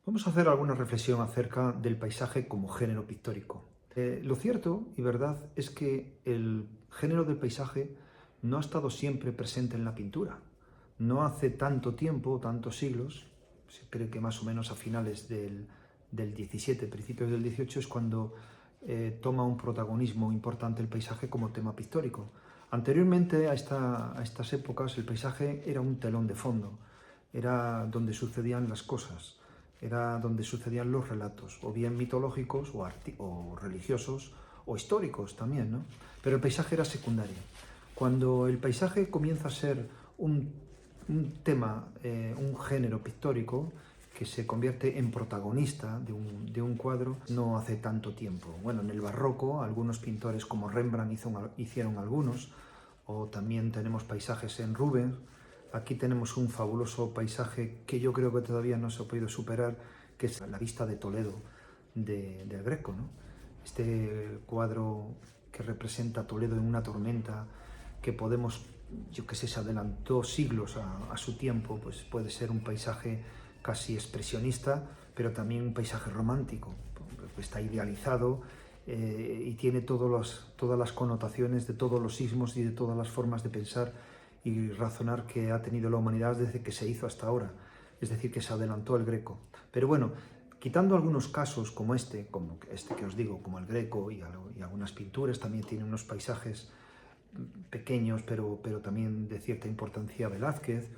Vamos a hacer alguna reflexión acerca del paisaje como género pictórico. Lo cierto y verdad es que el género del paisaje no ha estado siempre presente en la pintura. No hace tanto tiempo, tantos siglos, se cree que más o menos a finales del 17, principios del 18, es cuando toma un protagonismo importante el paisaje como tema pictórico. Anteriormente a estas épocas el paisaje era un telón de fondo, era donde sucedían las cosas, era donde sucedían los relatos, o bien mitológicos, o religiosos, o históricos también, ¿no? Pero el paisaje era secundario. Cuando el paisaje comienza a ser un tema, un género pictórico, que se convierte en protagonista de un cuadro, no hace tanto tiempo. Bueno, en el barroco, algunos pintores como Rembrandt hicieron algunos, o también tenemos paisajes en Rubens. Aquí tenemos un fabuloso paisaje que yo creo que todavía no se ha podido superar, que es la vista de Toledo del Greco, ¿no? Este cuadro que representa a Toledo en una tormenta, que podemos, yo que sé, se adelantó siglos a su tiempo, pues puede ser un paisaje casi expresionista, pero también un paisaje romántico. Está idealizado y tiene todas las connotaciones de todos los sismos y de todas las formas de pensar y razonar que ha tenido la humanidad desde que se hizo hasta ahora, es decir, que se adelantó el Greco. Pero bueno, quitando algunos casos como como este que os digo, como el Greco y algunas pinturas, también tiene unos paisajes pequeños, pero también de cierta importancia Velázquez.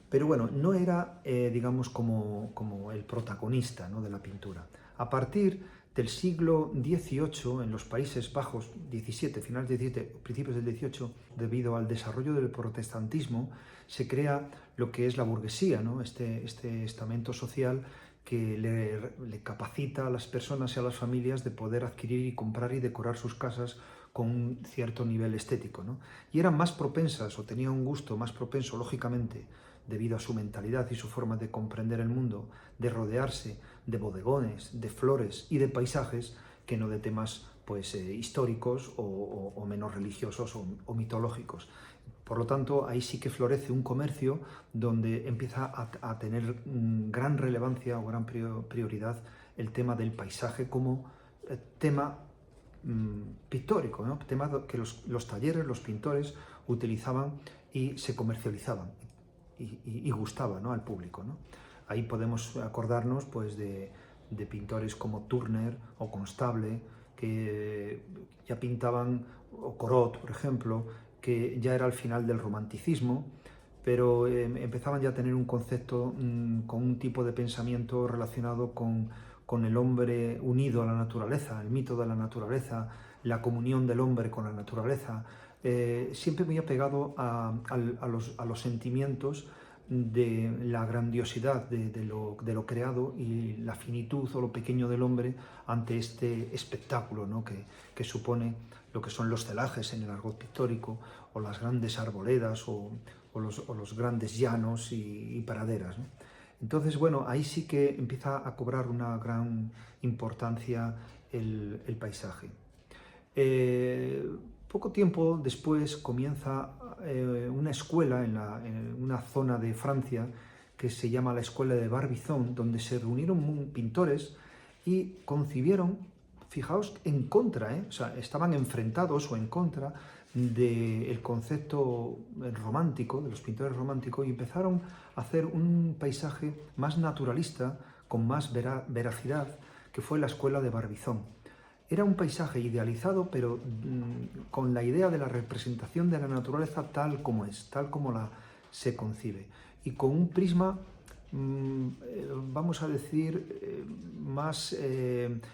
Pero bueno, no era, digamos, como el protagonista, ¿no?, de la pintura. A partir del siglo XVIII, en los Países Bajos, finales del XVII, principios del XVIII, debido al desarrollo del protestantismo, se crea lo que es la burguesía, ¿no? Este estamento social que le capacita a las personas y a las familias de poder adquirir y comprar y decorar sus casas con un cierto nivel estético, ¿no? Y eran más propensas, o tenían un gusto más propenso, lógicamente, debido a su mentalidad y su forma de comprender el mundo, de rodearse de bodegones, de flores y de paisajes, que no de temas pues, históricos o menos religiosos o mitológicos. Por lo tanto, ahí sí que florece un comercio donde empieza a tener gran relevancia o gran prioridad el tema del paisaje como tema pictórico, ¿no? Tema que los talleres, los pintores utilizaban y se comercializaban y gustaba, ¿no?, al público, ¿no? Ahí podemos acordarnos pues, de pintores como Turner o Constable, que ya pintaban, o Corot, por ejemplo, que ya era el final del romanticismo, pero empezaban ya a tener un concepto con un tipo de pensamiento relacionado con el hombre unido a la naturaleza, el mito de la naturaleza, la comunión del hombre con la naturaleza, siempre muy apegado a los sentimientos de la grandiosidad de lo creado y la finitud o lo pequeño del hombre ante este espectáculo, ¿no?, que supone lo que son los celajes en el argot pictórico, o las grandes arboledas, o los grandes llanos y praderas, ¿no? Entonces, bueno, ahí sí que empieza a cobrar una gran importancia el paisaje. Eh, Poco tiempo después comienza una escuela en una zona de Francia que se llama la Escuela de Barbizon, donde se reunieron pintores y concibieron, fijaos, en contra, o sea, estaban enfrentados o en contra del concepto romántico, de los pintores románticos, y empezaron a hacer un paisaje más naturalista, con más veracidad, que fue la Escuela de Barbizon. Era un paisaje idealizado, pero con la idea de la representación de la naturaleza tal como es, tal como se concibe, y con un prisma, vamos a decir, más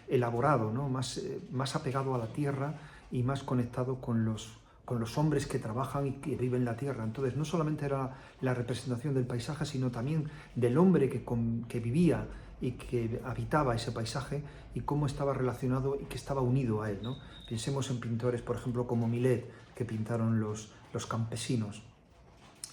elaborado, ¿no?, más apegado a la tierra y más conectado con los hombres que trabajan y que viven la tierra. Entonces, no solamente era la representación del paisaje, sino también del hombre que vivía y que habitaba ese paisaje, y cómo estaba relacionado y que estaba unido a él, ¿no? Pensemos en pintores, por ejemplo, como Millet, que pintaron los campesinos.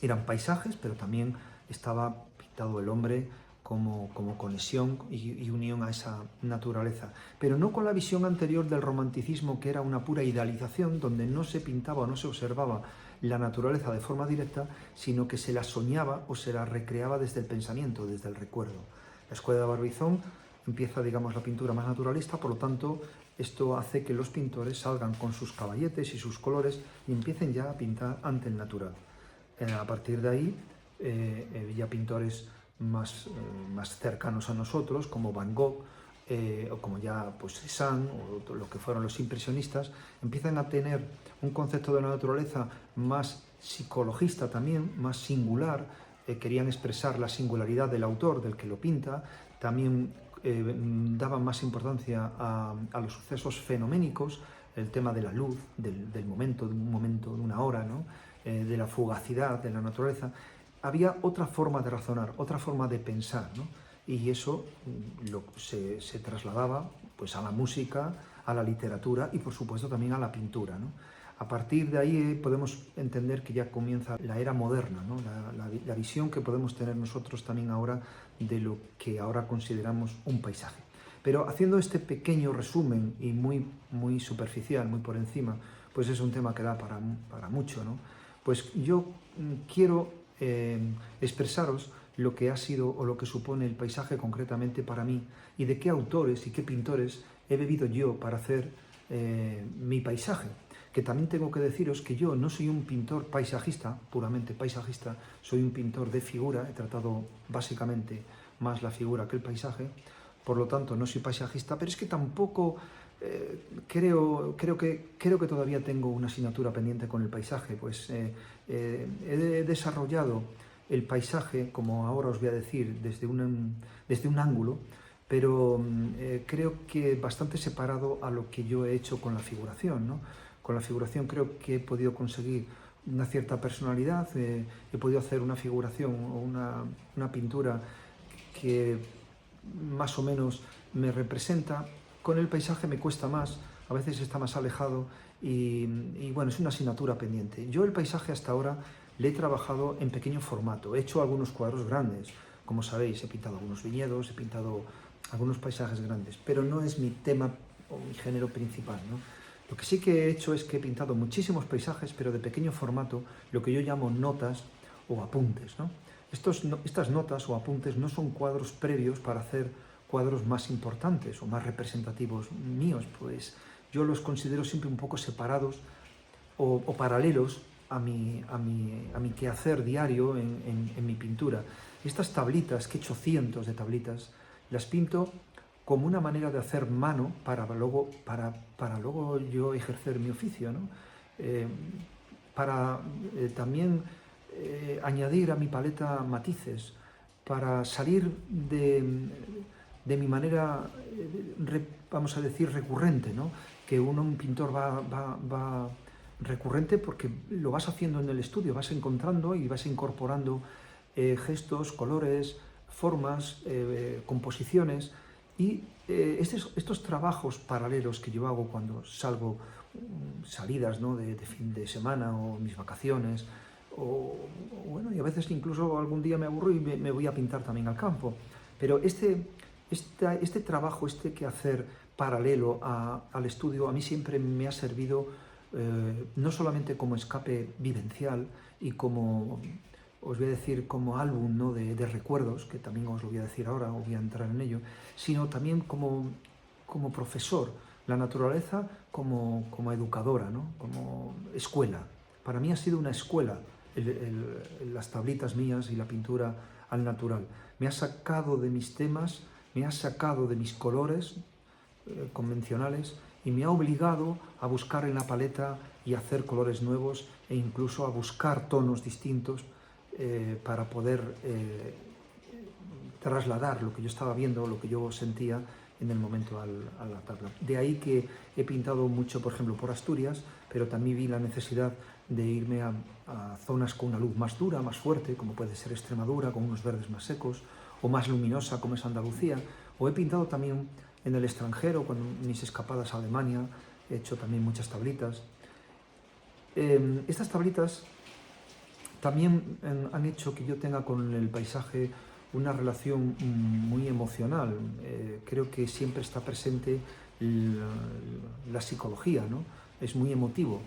Eran paisajes, pero también estaba pintado el hombre como conexión y unión a esa naturaleza. Pero no con la visión anterior del romanticismo, que era una pura idealización, donde no se pintaba o no se observaba la naturaleza de forma directa, sino que se la soñaba o se la recreaba desde el pensamiento, desde el recuerdo. La escuela de Barbizon empieza, digamos, la pintura más naturalista, por lo tanto, esto hace que los pintores salgan con sus caballetes y sus colores y empiecen ya a pintar ante el natural. A partir de ahí, ya pintores más cercanos a nosotros, como Van Gogh, o como ya pues Cézanne, o lo que fueron los impresionistas, empiezan a tener un concepto de la naturaleza más psicologista también, más singular. Querían expresar la singularidad del autor, del que lo pinta. También daban más importancia a los sucesos fenoménicos, el tema de la luz, del momento, de un momento, de una hora, ¿no? De la fugacidad de la naturaleza. Había otra forma de razonar, otra forma de pensar, ¿no? Y eso se trasladaba pues, a la música, a la literatura y por supuesto también a la pintura, ¿no? A partir de ahí podemos entender que ya comienza la era moderna, ¿no? La visión que podemos tener nosotros también ahora de lo que ahora consideramos un paisaje. Pero haciendo este pequeño resumen y muy superficial, muy por encima, pues es un tema que da para mucho, ¿no? Pues yo quiero expresaros lo que ha sido o lo que supone el paisaje concretamente para mí y de qué autores y qué pintores he bebido yo para hacer mi paisaje. Que también tengo que deciros que yo no soy un pintor paisajista, puramente paisajista, soy un pintor de figura, he tratado básicamente más la figura que el paisaje, por lo tanto no soy paisajista, pero es que tampoco creo que todavía tengo una asignatura pendiente con el paisaje, pues he desarrollado el paisaje, como ahora os voy a decir, desde un ángulo, pero creo que bastante separado a lo que yo he hecho con la figuración, ¿no? Con la figuración creo que he podido conseguir una cierta personalidad, he podido hacer una figuración o una pintura que más o menos me representa. Con el paisaje me cuesta más, a veces está más alejado y bueno, es una asignatura pendiente. Yo el paisaje hasta ahora le he trabajado en pequeño formato, he hecho algunos cuadros grandes, como sabéis, he pintado algunos viñedos, he pintado algunos paisajes grandes, pero no es mi tema o mi género principal, ¿no? Lo que sí que he hecho es que he pintado muchísimos paisajes, pero de pequeño formato, lo que yo llamo notas o apuntes, ¿no? Estas notas o apuntes no son cuadros previos para hacer cuadros más importantes o más representativos míos, pues yo los considero siempre un poco separados o paralelos a mi quehacer diario en mi pintura. Estas tablitas, que he hecho cientos de tablitas, las pinto como una manera de hacer mano para luego yo ejercer mi oficio, ¿no? Para también añadir a mi paleta matices, para salir de mi manera, vamos a decir, recurrente, ¿no? Que un pintor va recurrente porque lo vas haciendo en el estudio, vas encontrando y vas incorporando gestos, colores, formas, composiciones. Y estos trabajos paralelos que yo hago cuando salgo, salidas, ¿no? de fin de semana o mis vacaciones, bueno, y a veces incluso algún día me aburro y me voy a pintar también al campo. Pero este trabajo, este quehacer paralelo al estudio, a mí siempre me ha servido no solamente como escape vivencial y como, os voy a decir, como álbum, ¿no? de recuerdos, que también os lo voy a decir ahora, o voy a entrar en ello, sino también como profesor, la naturaleza como educadora, ¿no? Como escuela. Para mí ha sido una escuela las tablitas mías y la pintura al natural. Me ha sacado de mis temas, me ha sacado de mis colores convencionales y me ha obligado a buscar en la paleta y a hacer colores nuevos e incluso a buscar tonos distintos para poder trasladar lo que yo estaba viendo, lo que yo sentía en el momento a la tabla. De ahí que he pintado mucho, por ejemplo, por Asturias, pero también vi la necesidad de irme a zonas con una luz más dura, más fuerte, como puede ser Extremadura, con unos verdes más secos, o más luminosa, como es Andalucía. O he pintado también en el extranjero, con mis escapadas a Alemania, he hecho también muchas tablitas. Estas tablitas también han hecho que yo tenga con el paisaje una relación muy emocional. Creo que siempre está presente la psicología, ¿no? Es muy emotivo.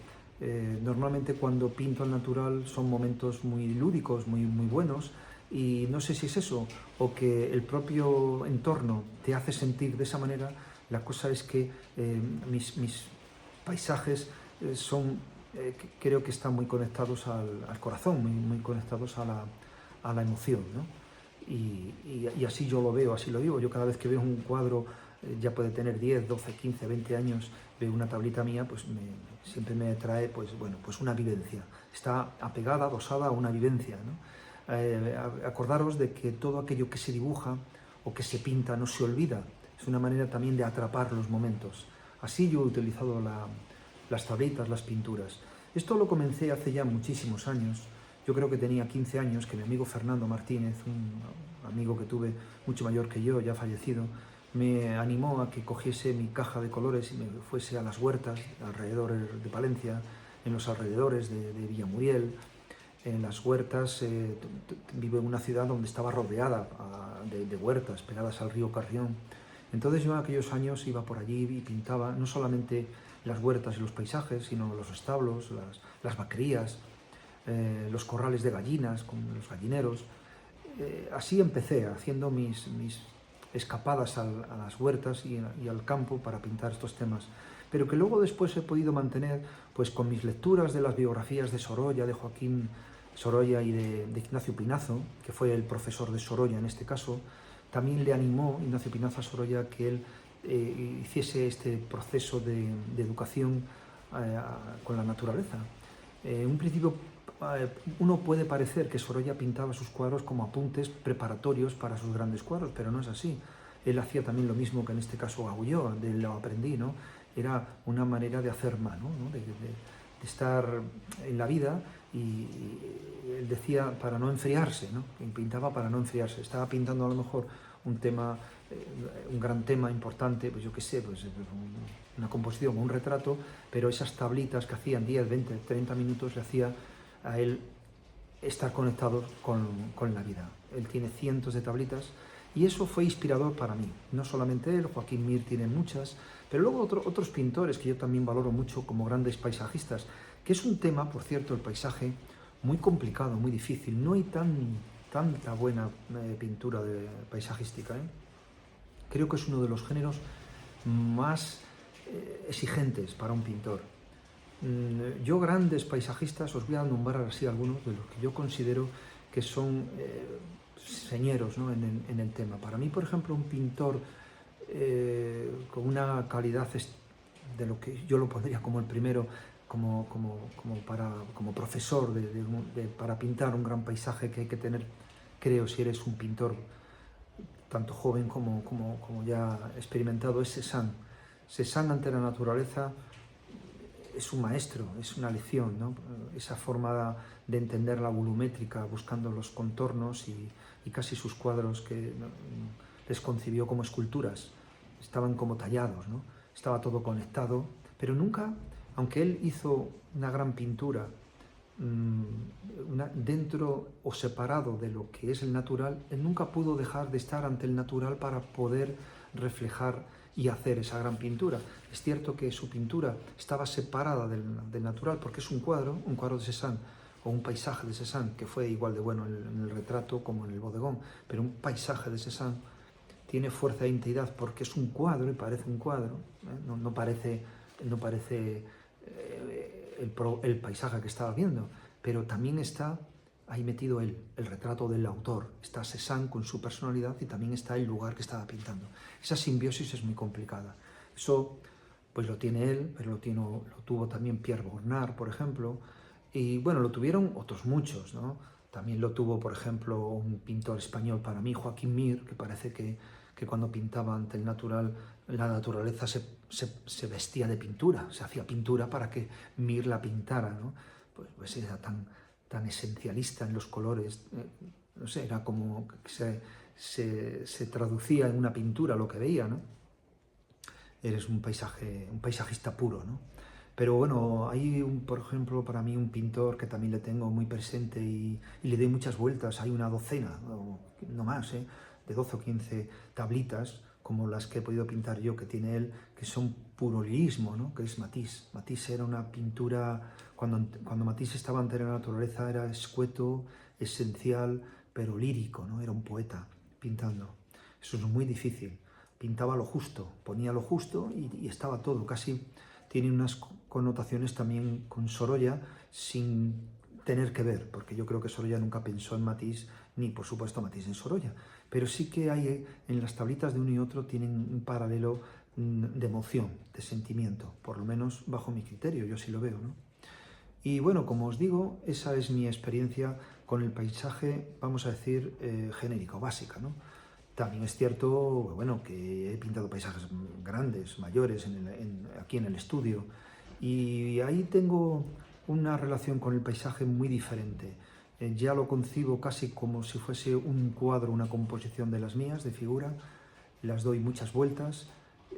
Normalmente cuando pinto al natural son momentos muy lúdicos, muy buenos, Y no sé si es eso, o que el propio entorno te hace sentir de esa manera. La cosa es que mis paisajes son, creo que están muy conectados al corazón, muy conectados a la emoción, ¿no? Y así yo lo veo, así lo digo. Yo cada vez que veo un cuadro, ya puede tener 10, 12, 15, 20 años, veo una tablita mía, pues siempre me trae pues, bueno, pues una vivencia. Está apegada, adosada a una vivencia, ¿no? Acordaros de que todo aquello que se dibuja o que se pinta no se olvida. Es una manera también de atrapar los momentos. Así yo he utilizado las tablitas, las pinturas. Esto lo comencé hace ya muchísimos años. Yo creo que tenía 15 años, que mi amigo Fernando Martínez, un amigo que tuve mucho mayor que yo, ya fallecido, me animó a que cogiese mi caja de colores y me fuese a las huertas alrededor de Palencia, en los alrededores de Villamuriel. En las huertas, vivo en una ciudad donde estaba rodeada de huertas pegadas al río Carrión. Entonces yo en aquellos años iba por allí y pintaba no solamente las huertas y los paisajes, sino los establos, las vaquerías, los corrales de gallinas, con los gallineros. Así empecé, haciendo mis escapadas a las huertas y al campo para pintar estos temas. Pero que luego después he podido mantener pues, con mis lecturas de las biografías de Sorolla, de Joaquín Sorolla y de Ignacio Pinazo, que fue el profesor de Sorolla en este caso. También le animó Ignacio Pinazo a Sorolla que él hiciese este proceso de educación con la naturaleza. En un principio uno puede parecer que Sorolla pintaba sus cuadros como apuntes preparatorios para sus grandes cuadros, pero no es así. Él hacía también lo mismo que en este caso Agulló, de lo aprendí, ¿no? Era una manera de hacer mano, ¿no? de estar en la vida, y él decía para no enfriarse, ¿no? Pintaba para no enfriarse. Estaba pintando a lo mejor un tema, un gran tema importante, pues yo qué sé, pues una composición, un retrato, pero esas tablitas que hacían 10, 20, 30 minutos le hacía a él estar conectado con la vida. Él tiene cientos de tablitas y eso fue inspirador para mí. No solamente él, Joaquín Mir tiene muchas, pero luego otros pintores que yo también valoro mucho como grandes paisajistas, que es un tema, por cierto, el paisaje, muy complicado, muy difícil. No hay tanta buena pintura paisajística, ¿eh? Creo que es uno de los géneros más exigentes para un pintor. Yo grandes paisajistas, os voy a nombrar así algunos de los que yo considero que son señeros, ¿no? en el tema. Para mí, por ejemplo, un pintor con una calidad de lo que yo lo pondría como el primero, como profesor para pintar un gran paisaje que hay que tener, creo, si eres un pintor tanto joven como ya experimentado, es Cézanne. Cézanne ante la naturaleza es un maestro, es una lección, ¿no? Esa forma de entender la volumétrica, buscando los contornos y casi sus cuadros que les concibió como esculturas, estaban como tallados, ¿no? Estaba todo conectado, pero nunca, aunque él hizo una gran pintura dentro o separado de lo que es el natural, él nunca pudo dejar de estar ante el natural para poder reflejar y hacer esa gran pintura. Es cierto que su pintura estaba separada del natural porque es un cuadro de Cézanne o un paisaje de Cézanne, que fue igual de bueno en el retrato como en el bodegón, pero un paisaje de Cézanne tiene fuerza e integridad porque es un cuadro y parece un cuadro, ¿eh? No parece el paisaje que estaba viendo, pero también está ahí metido el retrato del autor, está Cézanne con su personalidad y también está el lugar que estaba pintando. Esa simbiosis es muy complicada. Eso pues lo tiene él, pero lo tuvo también Pierre Bonnard, por ejemplo, y bueno, lo tuvieron otros muchos, ¿no? También lo tuvo, por ejemplo, un pintor español para mí, Joaquín Mir, que parece que cuando pintaba ante el natural, la naturaleza se vestía de pintura, se hacía pintura para que Mir la pintara, ¿no? Pues era tan esencialista en los colores, no sé, era como que se traducía en una pintura lo que veía, ¿no? Eres un paisajista puro, ¿no? Pero bueno, hay, por ejemplo, para mí un pintor que también le tengo muy presente y le doy muchas vueltas, hay una docena, no más, de 12 o 15 tablitas, como las que he podido pintar yo, que tiene él, que son puro lirismo, ¿no? Que es Matisse. Matisse era una pintura, cuando Matisse estaba ante la naturaleza, era escueto, esencial, pero lírico, ¿no? Era un poeta pintando. Eso es muy difícil. Pintaba lo justo, ponía lo justo y estaba todo. Casi tiene unas connotaciones también con Sorolla sin tener que ver, porque yo creo que Sorolla nunca pensó en Matisse, ni por supuesto Matisse en Sorolla. Pero sí que hay en las tablitas de uno y otro tienen un paralelo de emoción, de sentimiento, por lo menos bajo mi criterio, yo sí lo veo, ¿no? Y bueno, como os digo, esa es mi experiencia con el paisaje, vamos a decir, genérica o básica, ¿no? También es cierto, bueno, que he pintado paisajes grandes, mayores, aquí en el estudio, y ahí tengo una relación con el paisaje muy diferente. Ya lo concibo casi como si fuese un cuadro, una composición de las mías, de figura, las doy muchas vueltas.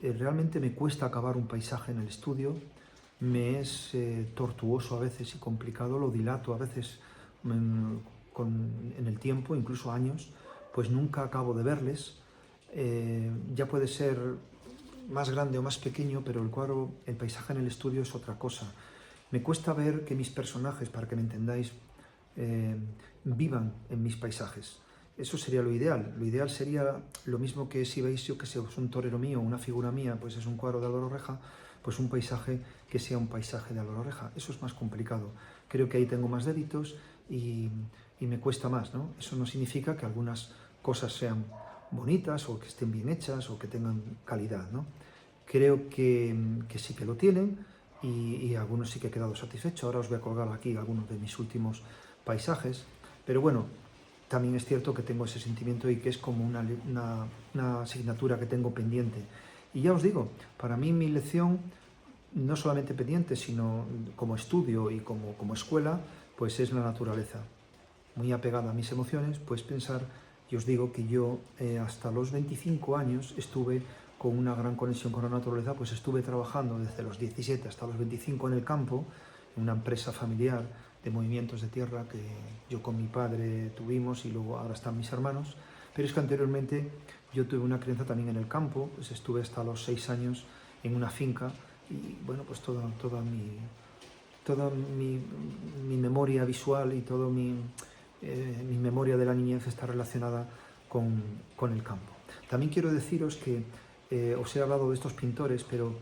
Realmente me cuesta acabar un paisaje en el estudio, me es tortuoso a veces y complicado, lo dilato a veces en el tiempo, incluso años, pues nunca acabo de verles. Ya puede ser más grande o más pequeño, pero el cuadro, el paisaje en el estudio es otra cosa. Me cuesta ver que mis personajes, para que me entendáis, vivan en mis paisajes. Eso sería lo ideal. Lo ideal sería lo mismo que si veis, yo que sé, un torero mío, una figura mía, pues es un cuadro de Álvaro Reja, pues un paisaje que sea un paisaje de Álvaro Reja. Eso es más complicado. Creo que ahí tengo más débitos y me cuesta más, ¿no? Eso no significa que algunas cosas sean bonitas o que estén bien hechas o que tengan calidad, ¿no? Creo que sí que lo tienen y algunos sí que he quedado satisfecho. Ahora os voy a colgar aquí algunos de mis últimos paisajes, pero bueno, también es cierto que tengo ese sentimiento y que es como una asignatura que tengo pendiente. Y ya os digo, para mí mi lección, no solamente pendiente, sino como estudio y como escuela, pues es la naturaleza. Muy apegada a mis emociones, pues pensar, y os digo que yo hasta los 25 años estuve con una gran conexión con la naturaleza, pues estuve trabajando desde los 17 hasta los 25 en el campo, en una empresa familiar de movimientos de tierra que yo con mi padre tuvimos y luego ahora están mis hermanos, pero es que anteriormente yo tuve una crianza también en el campo, pues estuve hasta los 6 años en una finca y bueno, pues toda mi memoria visual y toda mi memoria de la niñez está relacionada con el campo. También quiero deciros que os he hablado de estos pintores, pero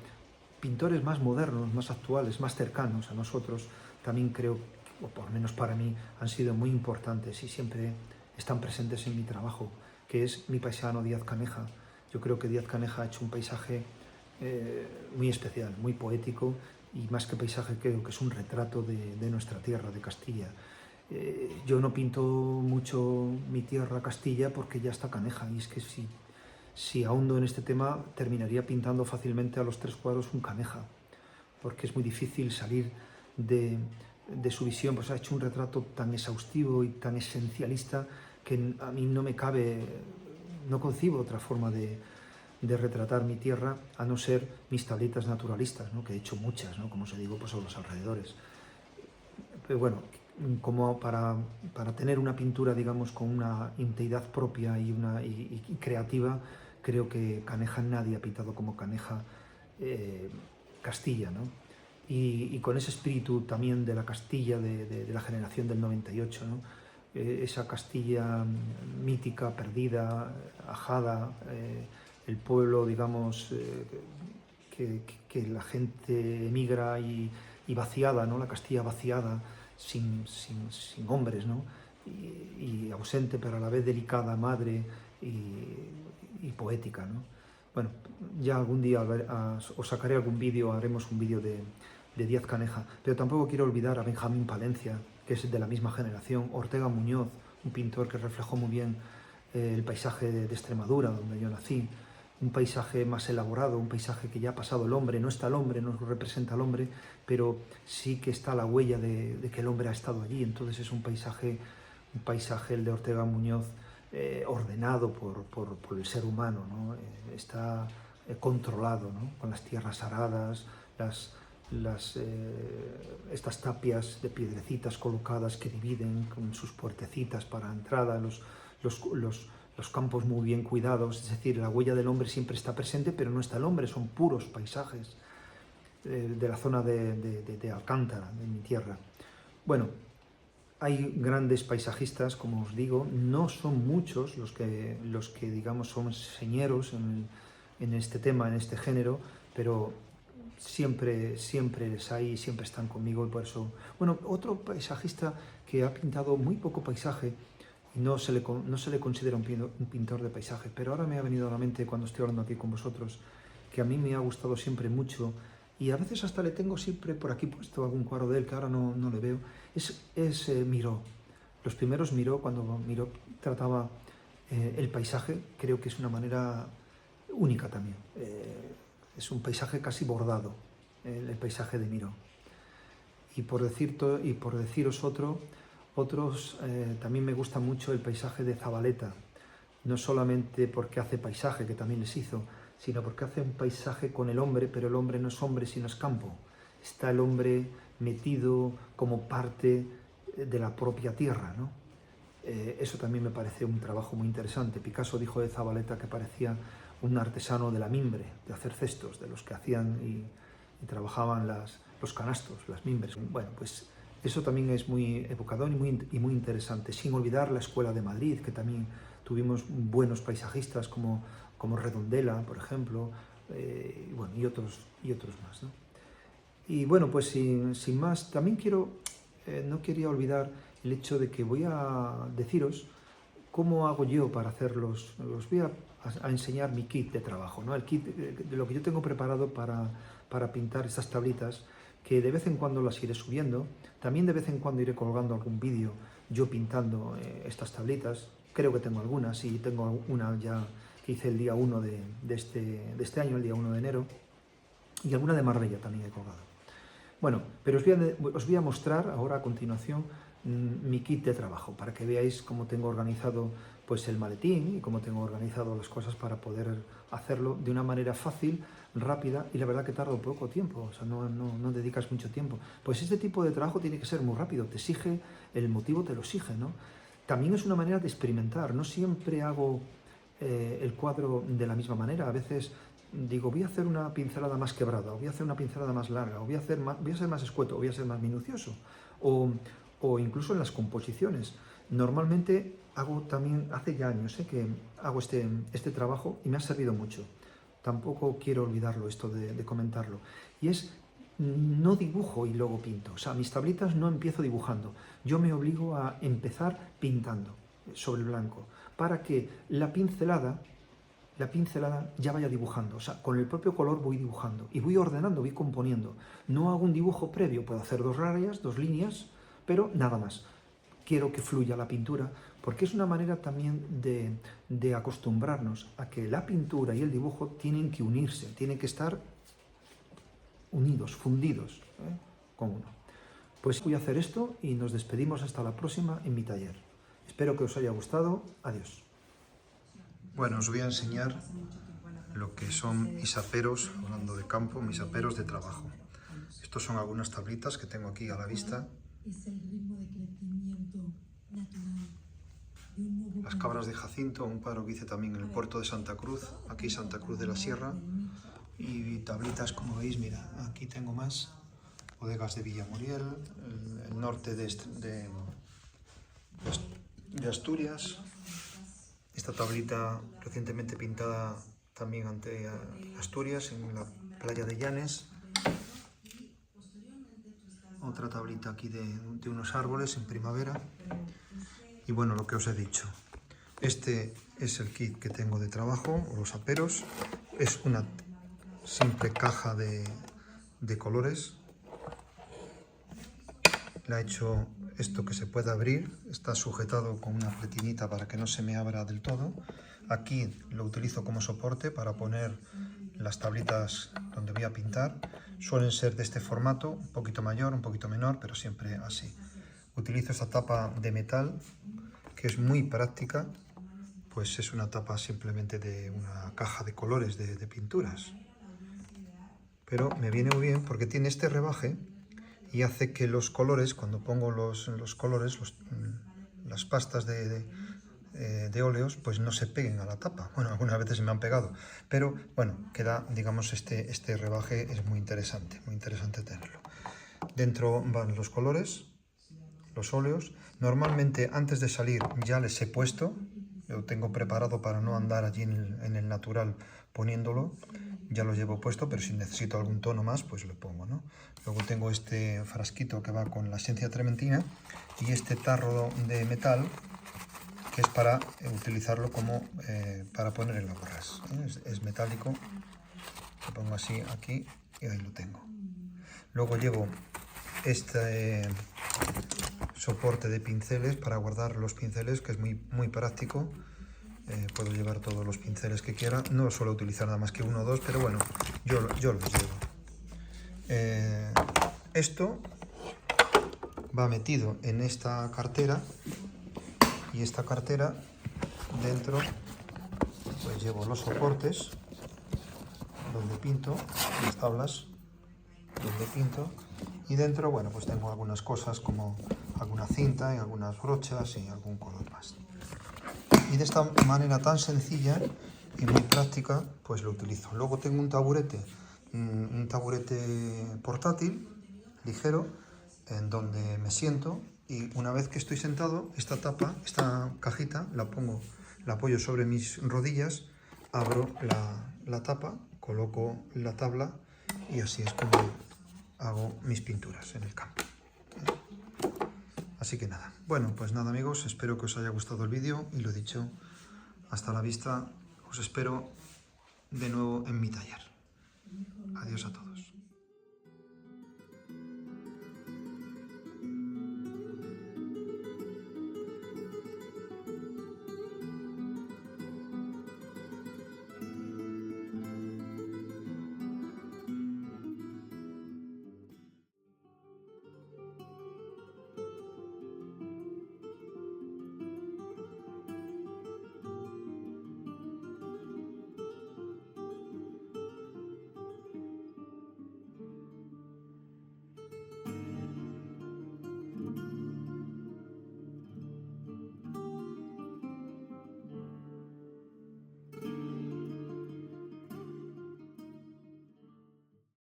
pintores más modernos, más actuales, más cercanos a nosotros, también creo, o por lo menos para mí, han sido muy importantes y siempre están presentes en mi trabajo, que es mi paisano Díaz Caneja. Yo creo que Díaz Caneja ha hecho un paisaje muy especial, muy poético y más que paisaje creo que es un retrato de nuestra tierra, de Castilla. Yo no pinto mucho mi tierra Castilla porque ya está Caneja y es que si ahondo en este tema terminaría pintando fácilmente a los 3 cuadros un Caneja porque es muy difícil salir de su visión, pues ha hecho un retrato tan exhaustivo y tan esencialista que a mí no me cabe, no concibo otra forma de retratar mi tierra a no ser mis tablitas naturalistas, ¿no? Que he hecho muchas, ¿no? Como os digo, pues a los alrededores. Pero bueno, como para tener una pintura, digamos, con una integridad propia y creativa, creo que Caneja nadie ha pintado como Caneja Castilla, ¿no? Y con ese espíritu también de la Castilla de la generación del 98, ¿no? Esa Castilla mítica, perdida, ajada, el pueblo, digamos, que la gente emigra y vaciada, ¿no? La Castilla vaciada, sin hombres, ¿no? Y ausente, pero a la vez delicada, madre y poética, ¿no? Bueno, ya algún día os sacaré algún vídeo, haremos un vídeo de Díaz Caneja, pero tampoco quiero olvidar a Benjamín Palencia, que es de la misma generación, Ortega Muñoz, un pintor que reflejó muy bien el paisaje de Extremadura, donde yo nací, un paisaje más elaborado, un paisaje que ya ha pasado el hombre, no está el hombre, no representa al hombre, pero sí que está la huella de que el hombre ha estado allí, entonces es un paisaje el de Ortega Muñoz, ordenado por el ser humano, ¿no? Está controlado, ¿no? Con las tierras aradas, estas tapias de piedrecitas colocadas que dividen con sus puertecitas para entrada, los campos muy bien cuidados, es decir, la huella del hombre siempre está presente, pero no está el hombre, son puros paisajes de la zona de Alcántara, de mi tierra. Bueno, Hay grandes paisajistas, como os digo, no son muchos los que digamos, son señeros en este tema, en este género, pero siempre les hay, siempre están conmigo y por eso... Bueno, otro paisajista que ha pintado muy poco paisaje y no se le considera un pintor de paisaje, pero ahora me ha venido a la mente cuando estoy hablando aquí con vosotros, que a mí me ha gustado siempre mucho y a veces hasta le tengo siempre por aquí puesto algún cuadro de él que ahora no le veo, es Miró. Los primeros Miró, cuando Miró trataba el paisaje, creo que es una manera única también. Es un paisaje casi bordado, el paisaje de Miró. Y por deciros otros, también me gusta mucho el paisaje de Zabaleta, no solamente porque hace paisaje, que también les hizo, sino porque hace un paisaje con el hombre, pero el hombre no es hombre, sino es campo. Está el hombre metido como parte de la propia tierra, ¿no? Eso también me parece un trabajo muy interesante. Picasso dijo de Zabaleta que parecía un artesano de la mimbre, de hacer cestos, de los que hacían y trabajaban los canastos, las mimbres. Bueno, pues eso también es muy evocador y muy interesante, sin olvidar la Escuela de Madrid, que también tuvimos buenos paisajistas como Redondela, por ejemplo, bueno, y otros más, ¿no? Y bueno, pues sin más, también no quería olvidar el hecho de que voy a deciros cómo hago yo para hacerlos. Os voy a enseñar mi kit de trabajo, ¿no? El kit de lo que yo tengo preparado para pintar estas tablitas, que de vez en cuando las iré subiendo. También de vez en cuando iré colgando algún vídeo yo pintando estas tablitas. Creo que tengo algunas y tengo una ya que hice el día 1 de este año, el día 1 de enero, y alguna de Marbella también he colgado. Bueno, pero os voy a mostrar ahora a continuación mi kit de trabajo para que veáis cómo tengo organizado pues el maletín y cómo tengo organizado las cosas para poder hacerlo de una manera fácil, rápida y la verdad que tardo poco tiempo, o sea, no dedicas mucho tiempo. Pues este tipo de trabajo tiene que ser muy rápido, te exige, el motivo te lo exige, ¿no? También es una manera de experimentar, no siempre hago el cuadro de la misma manera, a veces digo, voy a hacer una pincelada más quebrada, o voy a hacer una pincelada más larga, o voy a ser más escueto, o voy a ser más minucioso, o incluso en las composiciones. Normalmente hace ya años que hago este trabajo y me ha servido mucho. Tampoco quiero olvidarlo esto de comentarlo. Y es, no dibujo y luego pinto. O sea, mis tablitas no empiezo dibujando. Yo me obligo a empezar pintando sobre el blanco, para que la pincelada ya vaya dibujando, o sea, con el propio color voy dibujando y voy ordenando, voy componiendo. No hago un dibujo previo, puedo hacer 2 rayas, 2 líneas, pero nada más. Quiero que fluya la pintura, porque es una manera también de acostumbrarnos a que la pintura y el dibujo tienen que unirse, tienen que estar unidos, fundidos, con uno. Pues voy a hacer esto y nos despedimos hasta la próxima en mi taller. Espero que os haya gustado. Adiós. Bueno, os voy a enseñar lo que son mis aperos, hablando de campo, mis aperos de trabajo. Estos son algunas tablitas que tengo aquí a la vista. Las cabras de Jacinto, un cuadro que hice también en el puerto de Santa Cruz, aquí Santa Cruz de la Sierra. Y tablitas, como veis, mira, aquí tengo más. Bodegas de Villamuriel, el norte de Asturias. Esta tablita recientemente pintada también ante Asturias, en la playa de Llanes. Otra tablita aquí de unos árboles en primavera. Y bueno, lo que os he dicho. Este es el kit que tengo de trabajo, o los aperos. Es una simple caja de colores. Le he hecho esto que se puede abrir, está sujetado con una pletinita para que no se me abra del todo. Aquí lo utilizo como soporte para poner las tablitas donde voy a pintar. Suelen ser de este formato, un poquito mayor, un poquito menor, pero siempre así. Utilizo esta tapa de metal, que es muy práctica, pues es una tapa simplemente de una caja de colores de pinturas. Pero me viene muy bien porque tiene este rebaje y hace que los colores, cuando pongo los colores, las pastas de óleos, pues no se peguen a la tapa. Bueno, algunas veces se me han pegado, pero bueno, queda, digamos, este rebaje es muy interesante tenerlo. Dentro van los colores los óleos. Normalmente antes de salir ya les he puesto, lo tengo preparado para no andar allí en el natural poniéndolo. Ya lo llevo puesto, pero si necesito algún tono más, pues lo pongo, ¿no? Luego tengo este frasquito que va con la esencia trementina y este tarro de metal que es para utilizarlo como para poner en la borras. Es metálico, lo pongo así aquí y ahí lo tengo. Luego llevo este soporte de pinceles para guardar los pinceles, que es muy práctico. Puedo llevar todos los pinceles que quiera. No suelo utilizar nada más que uno o dos, pero bueno, yo los llevo. Esto va metido en esta cartera y esta cartera dentro pues llevo los soportes donde pinto, las tablas donde pinto, y dentro, bueno, pues tengo algunas cosas como alguna cinta y algunas brochas y algún color más. Y de esta manera tan sencilla y muy práctica, pues lo utilizo. Luego tengo un taburete portátil, ligero, en donde me siento, y una vez que estoy sentado, esta tapa, esta cajita, la apoyo sobre mis rodillas, abro la tapa, coloco la tabla y así es como hago mis pinturas en el campo. Así que nada, bueno, pues nada amigos, espero que os haya gustado el vídeo y lo dicho, hasta la vista, os espero de nuevo en mi taller. Adiós a todos.